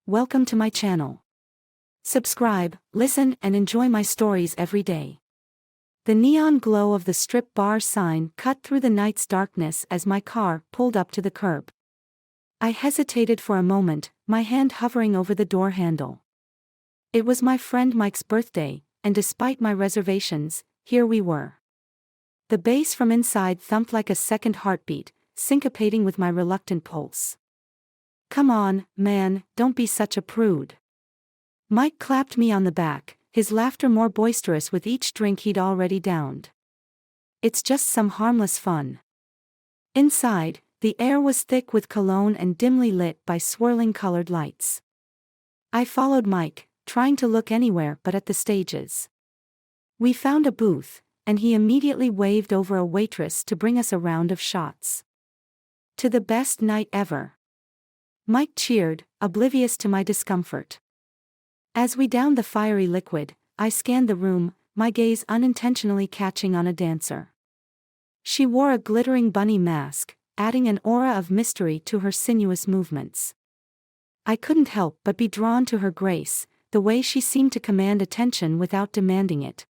Welcome to my channel. Subscribe, listen, and enjoy my stories every day. The neon glow of the strip bar sign cut through the night's darkness as my car pulled up to the curb. I hesitated for a moment, my hand hovering over the door handle. It was my friend Mike's birthday, and despite my reservations, here we were. The bass from inside thumped like a second heartbeat, syncopating with my reluctant pulse. "Come on, man, don't be such a prude." Mike clapped me on the back, his laughter more boisterous with each drink he'd already downed. "It's just some harmless fun." Inside, the air was thick with cologne and dimly lit by swirling colored lights. I followed Mike, trying to look anywhere but at the stages. We found a booth, and he immediately waved over a waitress to bring us a round of shots. "To the best night ever." Mike cheered, oblivious to my discomfort. As we downed the fiery liquid, I scanned the room, my gaze unintentionally catching on a dancer. She wore a glittering bunny mask, adding an aura of mystery to her sinuous movements. I couldn't help but be drawn to her grace, the way she seemed to command attention without demanding it.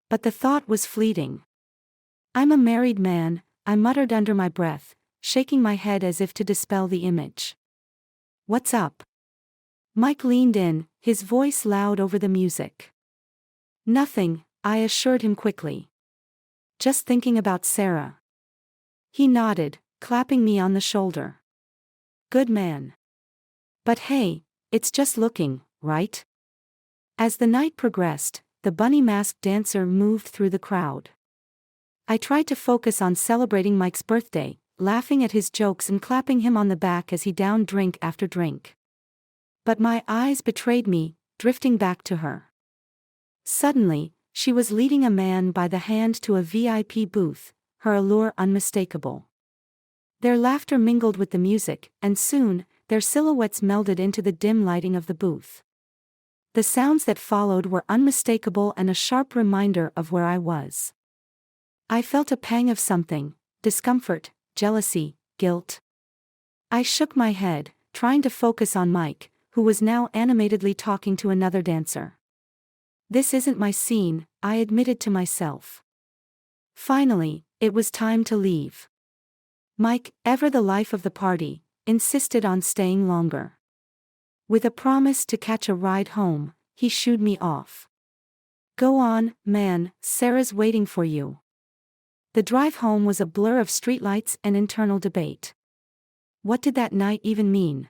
But the thought was fleeting. "I'm a married man," I muttered under my breath, shaking my head as if to dispel the image. "What's up?" Mike leaned in, his voice loud over the music. "Nothing," I assured him quickly. "Just thinking about Sarah." He nodded, clapping me on the shoulder. "Good man. But hey, it's just looking, right?" As the night progressed, the bunny-masked dancer moved through the crowd. I tried to focus on celebrating Mike's birthday, laughing at his jokes and clapping him on the back as he downed drink after drink. But my eyes betrayed me, drifting back to her. Suddenly, she was leading a man by the hand to a VIP booth, her allure unmistakable. Their laughter mingled with the music, and soon, their silhouettes melded into the dim lighting of the booth. The sounds that followed were unmistakable and a sharp reminder of where I was. I felt a pang of something: discomfort, jealousy, guilt. I shook my head, trying to focus on Mike, who was now animatedly talking to another dancer. "This isn't my scene," I admitted to myself. Finally, it was time to leave. Mike, ever the life of the party, insisted on staying longer. With a promise to catch a ride home, he shooed me off. "Go on, man, Sarah's waiting for you." The drive home was a blur of streetlights and internal debate. What did that night even mean?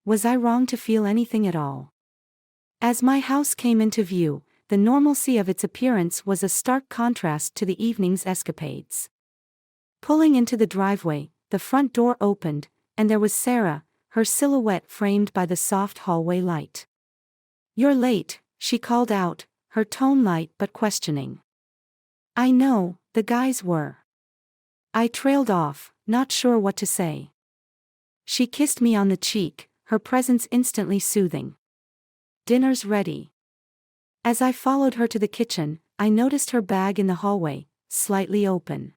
Was I wrong to feel anything at all? As my house came into view, the normalcy of its appearance was a stark contrast to the evening's escapades. Pulling into the driveway, the front door opened, and there was Sarah, her silhouette framed by the soft hallway light. "You're late," she called out, her tone light but questioning. "I know, the guys were." I trailed off, not sure what to say. She kissed me on the cheek, her presence instantly soothing. "Dinner's ready." As I followed her to the kitchen, I noticed her bag in the hallway, slightly open.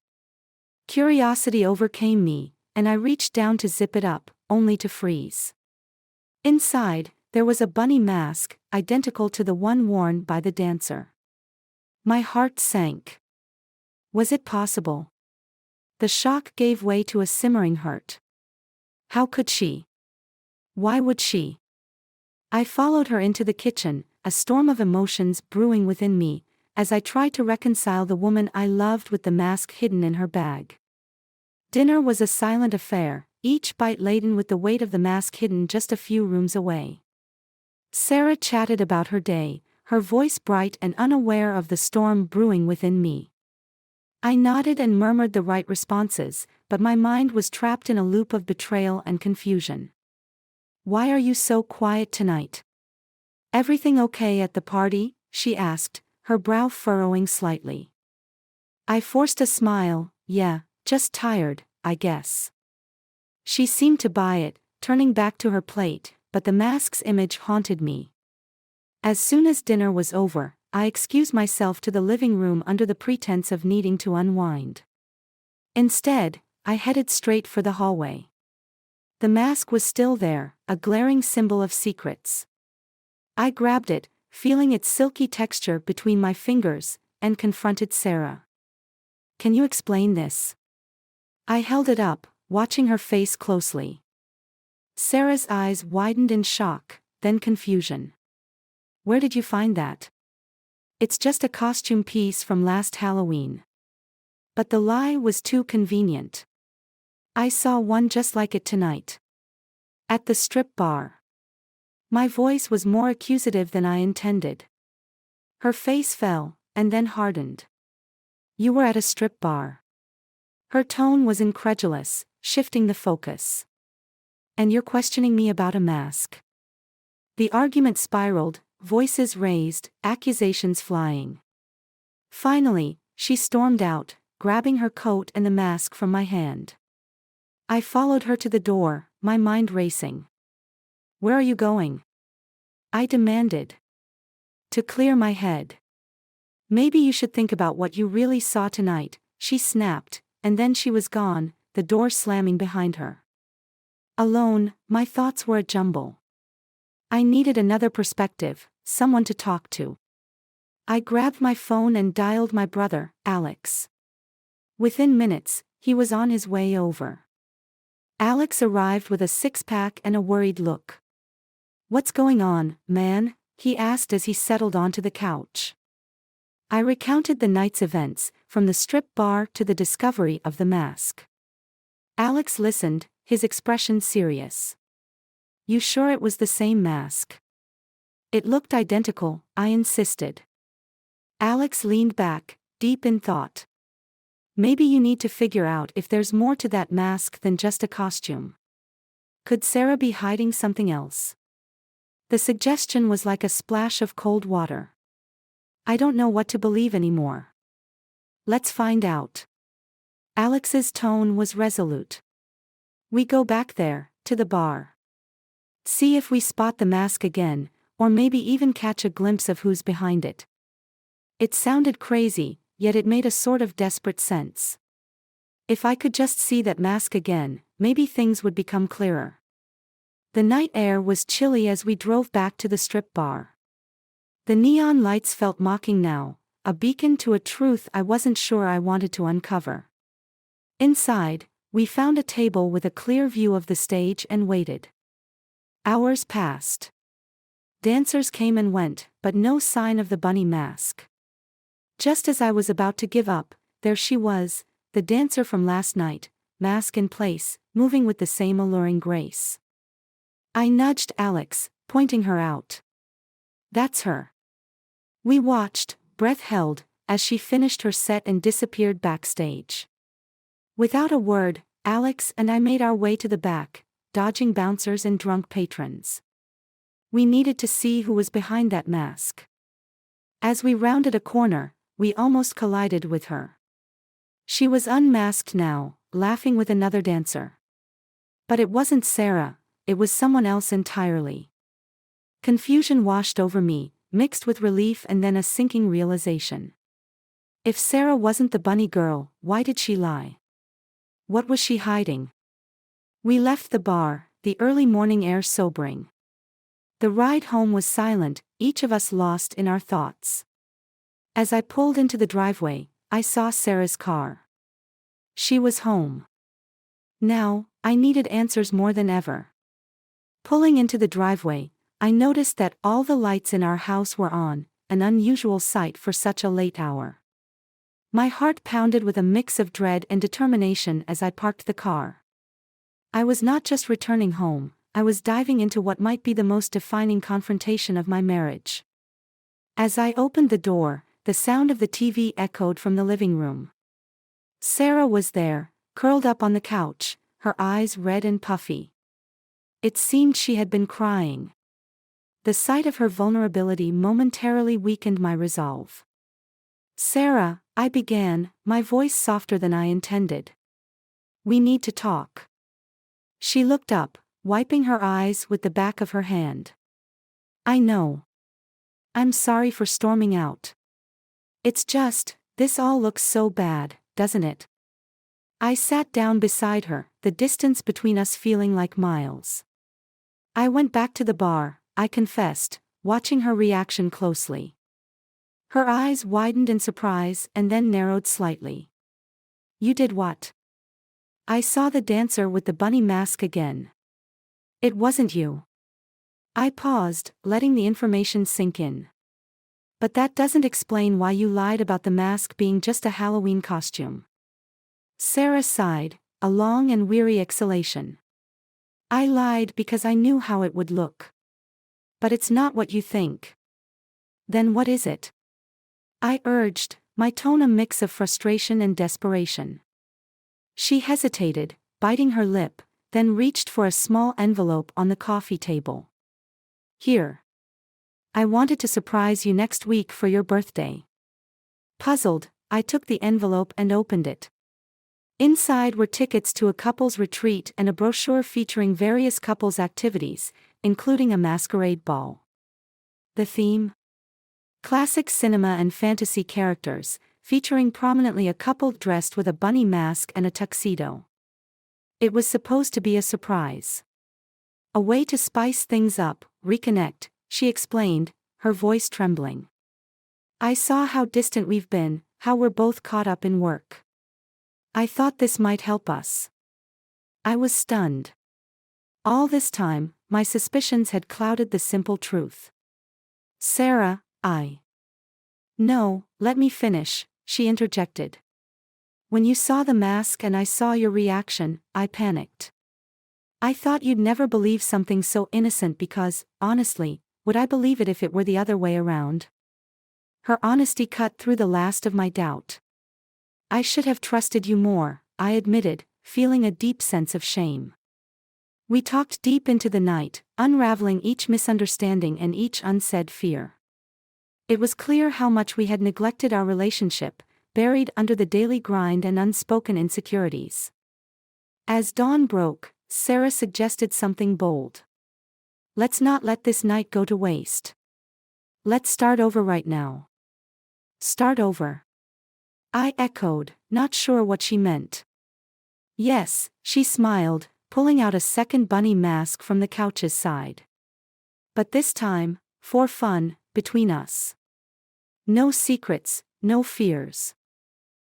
Curiosity overcame me, and I reached down to zip it up, only to freeze. Inside, there was a bunny mask, identical to the one worn by the dancer. My heart sank. Was it possible? The shock gave way to a simmering hurt. How could she? Why would she? I followed her into the kitchen, a storm of emotions brewing within me, as I tried to reconcile the woman I loved with the mask hidden in her bag. Dinner was a silent affair, each bite laden with the weight of the mask hidden just a few rooms away. Sarah chatted about her day, her voice bright and unaware of the storm brewing within me. I nodded and murmured the right responses, but my mind was trapped in a loop of betrayal and confusion. "Why are you so quiet tonight? Everything okay at the party?" she asked, her brow furrowing slightly. I forced a smile. "Yeah, just tired, I guess." She seemed to buy it, turning back to her plate, but the mask's image haunted me. As soon as dinner was over, I excused myself to the living room under the pretense of needing to unwind. Instead, I headed straight for the hallway. The mask was still there, a glaring symbol of secrets. I grabbed it, feeling its silky texture between my fingers, and confronted Sarah. "Can you explain this?" I held it up, watching her face closely. Sarah's eyes widened in shock, then confusion. "Where did you find that?" "It's just a costume piece from last Halloween." But the lie was too convenient. "I saw one just like it tonight. At the strip bar." My voice was more accusative than I intended. Her face fell, and then hardened. "You were at a strip bar?" Her tone was incredulous, shifting the focus. "And you're questioning me about a mask?" The argument spiraled, voices raised, accusations flying. Finally, she stormed out, grabbing her coat and the mask from my hand. I followed her to the door, my mind racing. "Where are you going?" I demanded. "To clear my head." "Maybe you should think about what you really saw tonight," she snapped, and then she was gone, the door slamming behind her. Alone, my thoughts were a jumble. I needed another perspective, someone to talk to. I grabbed my phone and dialed my brother, Alex. Within minutes, he was on his way over. Alex arrived with a six-pack and a worried look. "What's going on, man?" he asked as he settled onto the couch. I recounted the night's events, from the strip bar to the discovery of the mask. Alex listened, his expression serious. "You sure it was the same mask?" "It looked identical," I insisted. Alex leaned back, deep in thought. "Maybe you need to figure out if there's more to that mask than just a costume. Could Sarah be hiding something else?" The suggestion was like a splash of cold water. I don't know what to believe anymore. "Let's find out." Alex's tone was resolute. "We go back there, to the bar. See if we spot the mask again, or maybe even catch a glimpse of who's behind it." It sounded crazy, yet it made a sort of desperate sense. If I could just see that mask again, maybe things would become clearer. The night air was chilly as we drove back to the strip bar. The neon lights felt mocking now, a beacon to a truth I wasn't sure I wanted to uncover. Inside, we found a table with a clear view of the stage and waited. Hours passed. Dancers came and went, but no sign of the bunny mask. Just as I was about to give up, there she was, the dancer from last night, mask in place, moving with the same alluring grace. I nudged Alex, pointing her out. "That's her." We watched, breath held, as she finished her set and disappeared backstage. Without a word, Alex and I made our way to the back, dodging bouncers and drunk patrons. We needed to see who was behind that mask. As we rounded a corner, we almost collided with her. She was unmasked now, laughing with another dancer. But it wasn't Sarah, it was someone else entirely. Confusion washed over me, mixed with relief and then a sinking realization. If Sarah wasn't the bunny girl, why did she lie? What was she hiding? We left the bar, the early morning air sobering. The ride home was silent, each of us lost in our thoughts. As I pulled into the driveway, I saw Sarah's car. She was home. Now, I needed answers more than ever. Pulling into the driveway, I noticed that all the lights in our house were on, an unusual sight for such a late hour. My heart pounded with a mix of dread and determination as I parked the car. I was not just returning home, I was diving into what might be the most defining confrontation of my marriage. As I opened the door, the sound of the TV echoed from the living room. Sarah was there, curled up on the couch, her eyes red and puffy. It seemed she had been crying. The sight of her vulnerability momentarily weakened my resolve. "Sarah," I began, my voice softer than I intended. "We need to talk." She looked up, wiping her eyes with the back of her hand. "I know. I'm sorry for storming out. It's just, this all looks so bad, doesn't it?" I sat down beside her, the the distance between us feeling like miles. I went back to the bar, I confessed, watching her reaction closely. Her eyes widened in surprise and then narrowed slightly. You did what? I saw the dancer with the bunny mask again. It wasn't you. I paused, letting the information sink in. But that doesn't explain why you lied about the mask being just a Halloween costume. Sarah sighed, a long and weary exhalation. I lied because I knew how it would look. But it's not what you think. Then what is it? I urged, my tone a mix of frustration and desperation. She hesitated, biting her lip, then reached for a small envelope on the coffee table. Here. I wanted to surprise you next week for your birthday. Puzzled, I took the envelope and opened it. Inside were tickets to a couple's retreat and a brochure featuring various couples' activities, including a masquerade ball. The theme? Classic cinema and fantasy characters, featuring prominently a couple dressed with a bunny mask and a tuxedo. It was supposed to be a surprise. A way to spice things up, reconnect, she explained, her voice trembling. I saw how distant we've been, how we're both caught up in work. I thought this might help us. I was stunned. All this time, my suspicions had clouded the simple truth. Sarah, No, let me finish, she interjected. When you saw the mask and I saw your reaction, I panicked. I thought you'd never believe something so innocent because, honestly, would I believe it if it were the other way around? Her honesty cut through the last of my doubt. I should have trusted you more, I admitted, feeling a deep sense of shame. We talked deep into the night, unraveling each misunderstanding and each unsaid fear. It was clear how much we had neglected our relationship, buried under the daily grind and unspoken insecurities. As dawn broke, Sarah suggested something bold. Let's not let this night go to waste. Let's start over right now. Start over. I echoed, not sure what she meant. Yes, she smiled, pulling out a second bunny mask from the couch's side. But this time, for fun, between us. No secrets, no fears.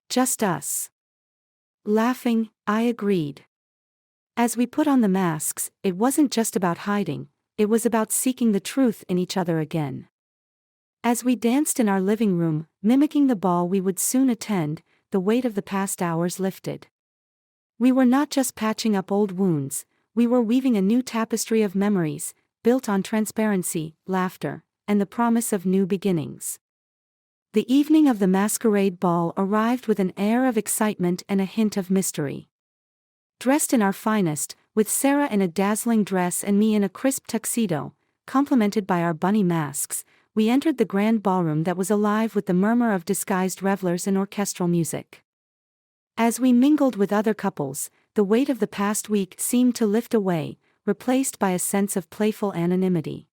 Just us. Laughing, I agreed. As we put on the masks, it wasn't just about hiding, it was about seeking the truth in each other again. As we danced in our living room, mimicking the ball we would soon attend, the weight of the past hours lifted. We were not just patching up old wounds, we were weaving a new tapestry of memories, built on transparency, laughter, and the promise of new beginnings. The evening of the masquerade ball arrived with an air of excitement and a hint of mystery. Dressed in our finest, with Sarah in a dazzling dress and me in a crisp tuxedo, complemented by our bunny masks, we entered the grand ballroom that was alive with the murmur of disguised revelers and orchestral music. As we mingled with other couples, the weight of the past week seemed to lift away, replaced by a sense of playful anonymity.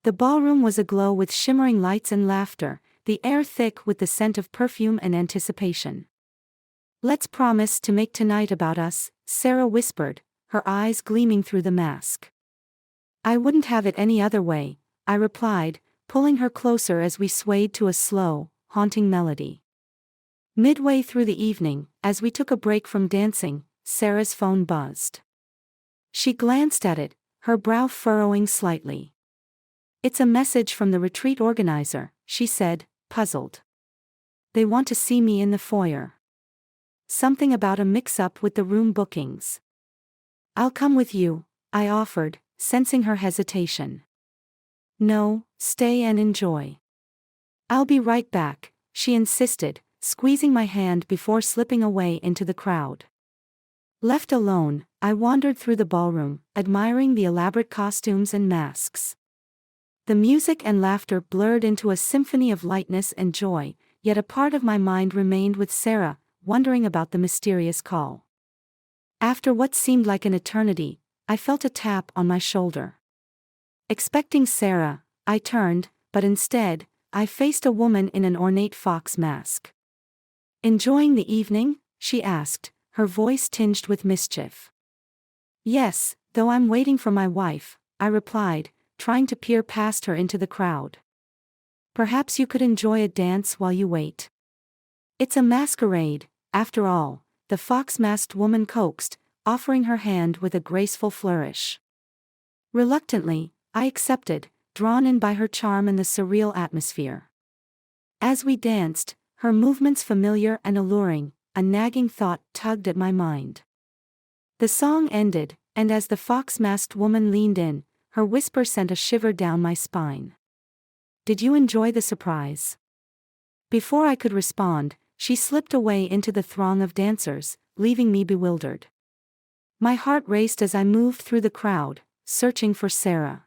The ballroom was aglow with shimmering lights and laughter, the air thick with the scent of perfume and anticipation. Let's promise to make tonight about us, Sarah whispered, her eyes gleaming through the mask. I wouldn't have it any other way, I replied, pulling her closer as we swayed to a slow, haunting melody. Midway through the evening, as we took a break from dancing, Sarah's phone buzzed. She glanced at it, her brow furrowing slightly. It's a message from the retreat organizer, she said, puzzled. They want to see me in the foyer. Something about a mix-up with the room bookings. I'll come with you, I offered, sensing her hesitation. No, stay and enjoy. I'll be right back, she insisted, squeezing my hand before slipping away into the crowd. Left alone, I wandered through the ballroom, admiring the elaborate costumes and masks. The music and laughter blurred into a symphony of lightness and joy, yet a part of my mind remained with Sarah, wondering about the mysterious call. After what seemed like an eternity, I felt a tap on my shoulder. Expecting Sarah, I turned, but instead, I faced a woman in an ornate fox mask. Enjoying the evening? She asked, her voice tinged with mischief. Yes, though I'm waiting for my wife, I replied, trying to peer past her into the crowd. Perhaps you could enjoy a dance while you wait. It's a masquerade, after all, the fox-masked woman coaxed, offering her hand with a graceful flourish. Reluctantly, I accepted, drawn in by her charm and the surreal atmosphere. As we danced, her movements familiar and alluring, a nagging thought tugged at my mind. The song ended, and as the fox-masked woman leaned in, her whisper sent a shiver down my spine. Did you enjoy the surprise? Before I could respond, she slipped away into the throng of dancers, leaving me bewildered. My heart raced as I moved through the crowd, searching for Sarah.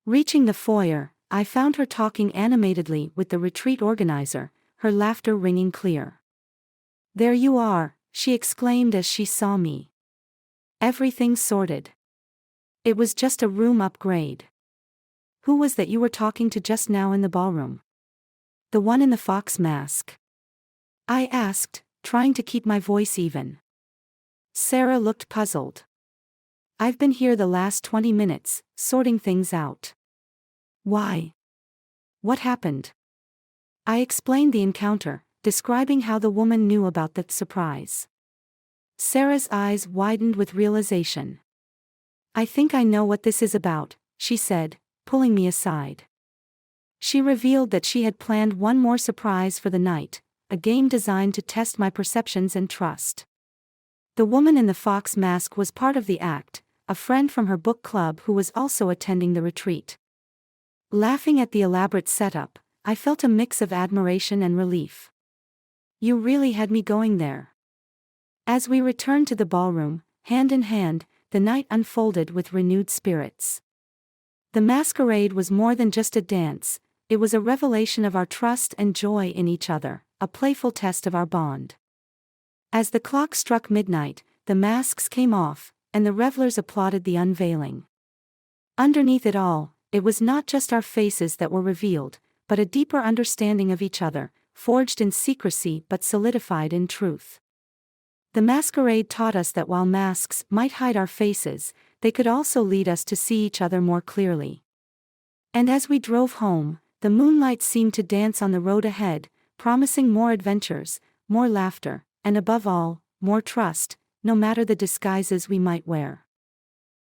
Reaching the foyer, I found her talking animatedly with the retreat organizer, her laughter ringing clear. "There you are," she exclaimed as she saw me. "Everything's sorted. It was just a room upgrade." "Who was that you were talking to just now in the ballroom?" "The one in the fox mask?" I asked, trying to keep my voice even. Sarah looked puzzled. "I've been here the last 20 minutes, sorting things out." "Why? What happened?" I explained the encounter, describing how the woman knew about the surprise. Sarah's eyes widened with realization. "I think I know what this is about," she said, pulling me aside. She revealed that she had planned one more surprise for the night, a game designed to test my perceptions and trust. The woman in the fox mask was part of the act, a friend from her book club who was also attending the retreat. Laughing at the elaborate setup, I felt a mix of admiration and relief. "You really had me going there." As we returned to the ballroom, hand in hand, the night unfolded with renewed spirits. The masquerade was more than just a dance, it was a revelation of our trust and joy in each other, a playful test of our bond. As the clock struck midnight, the masks came off, and the revelers applauded the unveiling. Underneath it all, it was not just our faces that were revealed, but a deeper understanding of each other, forged in secrecy but solidified in truth. The masquerade taught us that while masks might hide our faces, they could also lead us to see each other more clearly. And as we drove home, the moonlight seemed to dance on the road ahead, promising more adventures, more laughter, and above all, more trust, no matter the disguises we might wear.